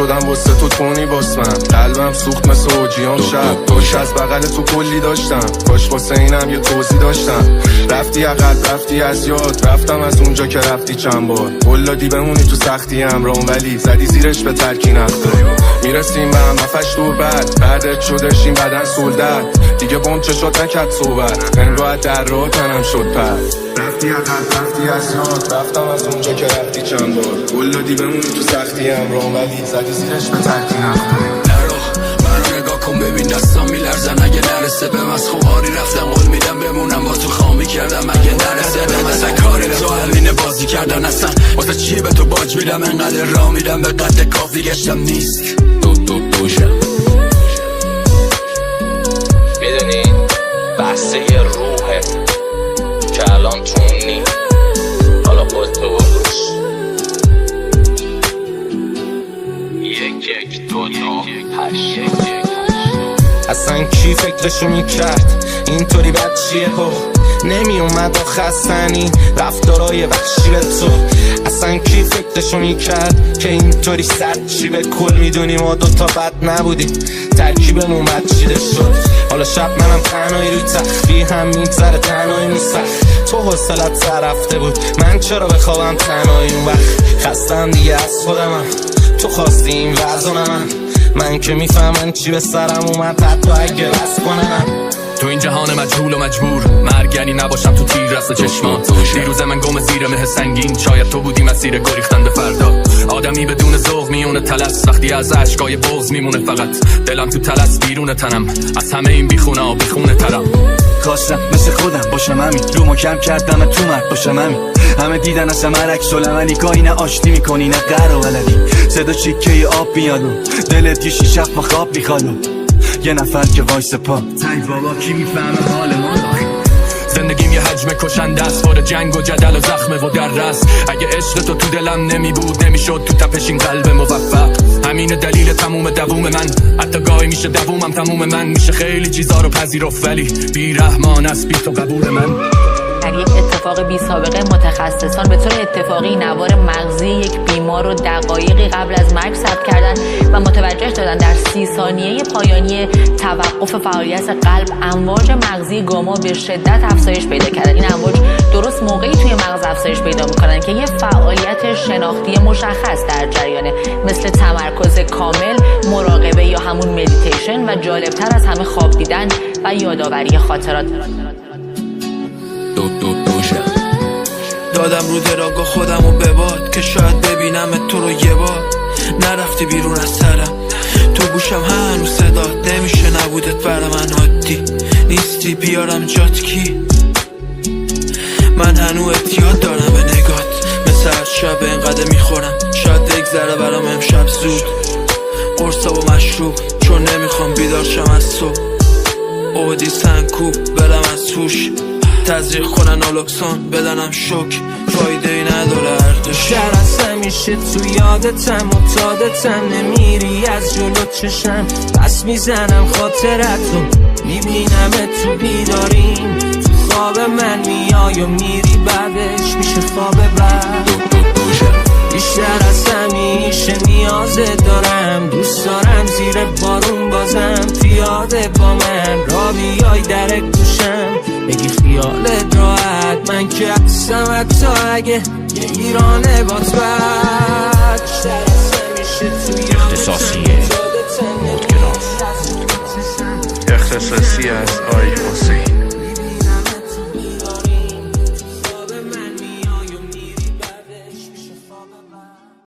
شدم واسه تو تونی باس من. قلبم سوخت مثل اوجیان شب، دوش از بغل تو کلی داشتم، کاش واسه اینم یه توضیح داشتم. رفتی عقل رفتی از یاد، رفتم از اونجا که رفتی چند بار. قلادی بمونی تو سختی امرام، ولی زدی زیرش به ترکی نفتار. میرسیم به هم مفش دور بعدت شدشیم بدن سلدت، دیگه بام چشات نکد صحبت، انگاه در راه تنم شد پر. رفتی عقل رفتی از یاد، رفتم از اونجا که رفتی چند بار. قلادی بمونی تو سختی امرام، ولی زدی زیرش به ترکی نفتار. نگاه کن ببین دستم میلرزن، اگه نرسه به مسخواری رفتم قول میدم بمونم با تو خامی کردم، اگه نرسه مثلا کاری تو همینه بازی کردن اصلا واسه چی به تو باج میدم، انقدر را میدم به قد کافی گشتم نیست دوشم. میدونی بحثه یه روحه که الان تو نی، حالا خود تو بروش. 1 1 2 2 8 اصلا کی فکرشو میکرد اینطوری بچیه با نمی اومد و خستنی رفتارای وحشی به تو. اصلا کی فکرشو میکرد که اینطوری سرد چی به کل میدونی ما دوتا بد نبودیم، ترکیبمون بد چیده شد. حالا شب منم تنهایی روی تخفی هم میگذره تنهایی میسخت، تو حوصلت سر رفته بود من چرا بخوابم تنهایی اون وقت. خستم دیگه از خودمم، تو خواستی این وضع من که میفهمن چی به سرم اومد، حتی اگه بس کنم. تو این جهان مجهول و مجبور مرگنی نباشم تو تیر رست چشمات. دیروز من گم زیر مه سنگین، شاید تو بودی مسیر گریختن به فردا. آدمی بدون ذوق میونه تلس، وقتی از عشقای بغض میمونه فقط دلم تو تلس بیرون تنم، از همه این بیخونه بیخونه ترم. خواستم مثل خودم باشم همین، رومو کم کردم تو مرد باشم همین. همه دیدن از مرک سلمانی گاهی نه آشتی میکنی نه قرار ولدی، صدا چیکه آب میاد و دلت یه شیش ما خواب میخواد و یه نفر که وایس پا ای بابا کی میفهمه حال ما. زندگیم یه حجم کشنده است، پر جنگ و جدل و زخمه و دررس. اگه عشق تو دلم نمی بود نمیشد تو تپش این قلب موفق. همین دلیل تموم دووم من، حتی گاهی میشه دوومم تموم من. میشه خیلی چیزا رو پذیرفت ولی بی‌رحمان است بی تو قبول من. در یک اتفاق بی سابقه متخصصان به طور اتفاقی نوار مغزی یک بیمار رو دقایقی قبل از مرگ ثبت کردن و متوجه شدن در 30 ثانیه پایانی توقف فعالیت قلب امواج مغزی گاما به شدت افزایش پیدا کردن. این امواج درست موقعی توی مغز افزایش پیدا میکنن که یه فعالیت شناختی مشخص در جریانه، مثل تمرکز کامل، مراقبه یا همون مدیتیشن و جالبتر از همه خواب دیدن و یادآوری خاطرات. دادم رو دراگاه خودمو بباد که شاید ببینم تو رو یه بار. نرفتی بیرون از سرم، تو گوشم هنوز صدات نمیشه نبودت برا من عادی. نیستی بیارم جات کی، من هنوز احتیاط دارم به نگات. مثل هر شب اینقدر میخورم شاید بگذره برام امشب زود. قرصا و مشروب چون نمیخوام بیدار شم از صبح. اودی سنکوب برم از توش، تزریق کنن آلوکسون بدنم شک، فایده ای نداره هر دوش. شهر از همیشه تو یادتم معتادتم، نمیری از جلو چشم بس میزنم خاطرتو، میبینم تو بیداریم تو خواب من میای و میری بعدش میشه خواب بعد. بیشتر از همیشه نیازت دارم، دوست دارم زیر بارون بازم پیاده با من را بیای در گوشم بگی خیالت راحت، من که هستم حتی اگه یه ایرانه باز بد. اختصاصی از آی حسین.